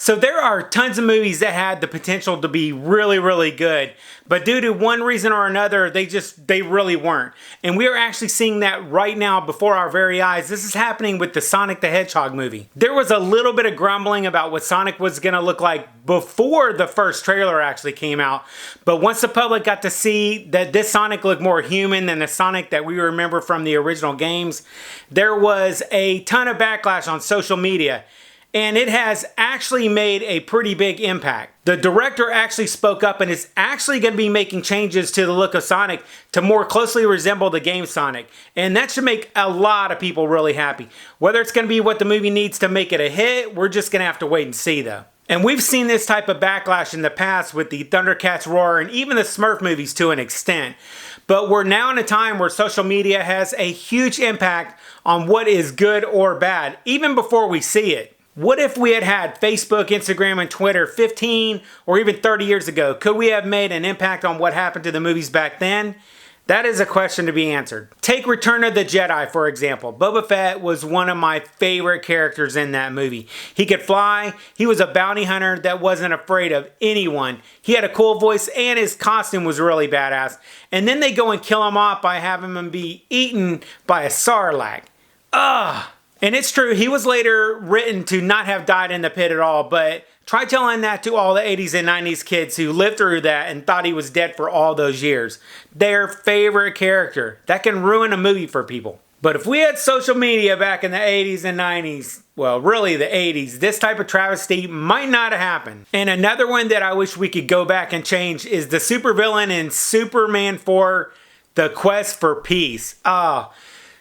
So there are tons of movies that had the potential to be really, really good, but due to one reason or another, they really weren't. And we are actually seeing that right now before our very eyes. This is happening with the Sonic the Hedgehog movie. There was a little bit of grumbling about what Sonic was gonna look like before the first trailer actually came out, but once the public got to see that this Sonic looked more human than the Sonic that we remember from the original games, there was a ton of backlash on social media. And it has actually made a pretty big impact. The director actually spoke up and is actually going to be making changes to the look of Sonic to more closely resemble the game Sonic. And that should make a lot of people really happy. Whether it's going to be what the movie needs to make it a hit, we're just going to have to wait and see though. And we've seen this type of backlash in the past with the Thundercats Roar and even the Smurf movies to an extent. But we're now in a time where social media has a huge impact on what is good or bad, even before we see it. What if we had had Facebook, Instagram, and Twitter 15 or even 30 years ago? Could we have made an impact on what happened to the movies back then? That is a question to be answered. Take Return of the Jedi, for example. Boba Fett was one of my favorite characters in that movie. He could fly, he was a bounty hunter that wasn't afraid of anyone. He had a cool voice and his costume was really badass. And then they go and kill him off by having him be eaten by a Sarlacc. Ugh! And it's true, he was later written to not have died in the pit at all, but try telling that to all the 80s and 90s kids who lived through that and thought he was dead for all those years. Their favorite character. That can ruin a movie for people. But if we had social media back in the 80s and 90s, well, really the 80s, this type of travesty might not have happened. And another one that I wish we could go back and change is the supervillain in Superman 4, The Quest for Peace.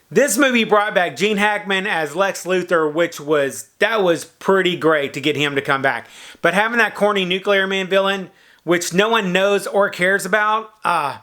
This movie brought back Gene Hackman as Lex Luthor, that was pretty great to get him to come back. But having that corny Nuclear Man villain, which no one knows or cares about, I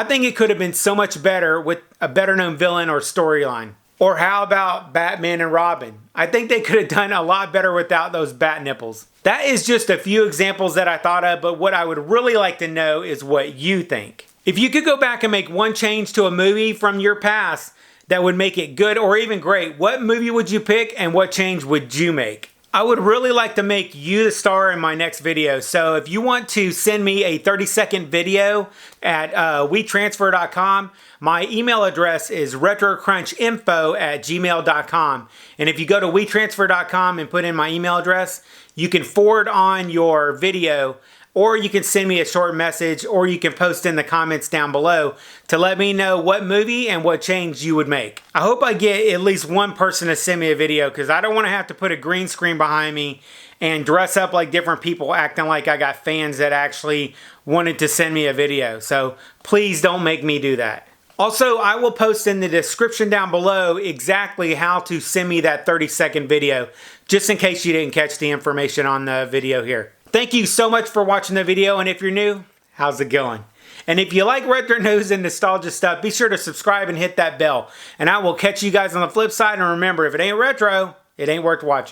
think it could have been so much better with a better known villain or storyline. Or how about Batman and Robin? I think they could have done a lot better without those bat nipples. That is just a few examples that I thought of, but what I would really like to know is what you think. If you could go back and make one change to a movie from your past that would make it good or even great, what movie would you pick and what change would you make? I would really like to make you the star in my next video. So if you want to send me a 30-second video at WeTransfer.com, my email address is retrocrunchinfo@gmail.com. And if you go to WeTransfer.com and put in my email address, you can forward on your video, or you can send me a short message, or you can post in the comments down below to let me know what movie and what change you would make. I hope I get at least one person to send me a video because I don't want to have to put a green screen behind me and dress up like different people acting like I got fans that actually wanted to send me a video. So please don't make me do that. Also, I will post in the description down below exactly how to send me that 30-second video, just in case you didn't catch the information on the video here. Thank you so much for watching the video, and if you're new, how's it going? And if you like retro news and nostalgia stuff, be sure to subscribe and hit that bell. And I will catch you guys on the flip side, and remember, if it ain't retro, it ain't worth watching.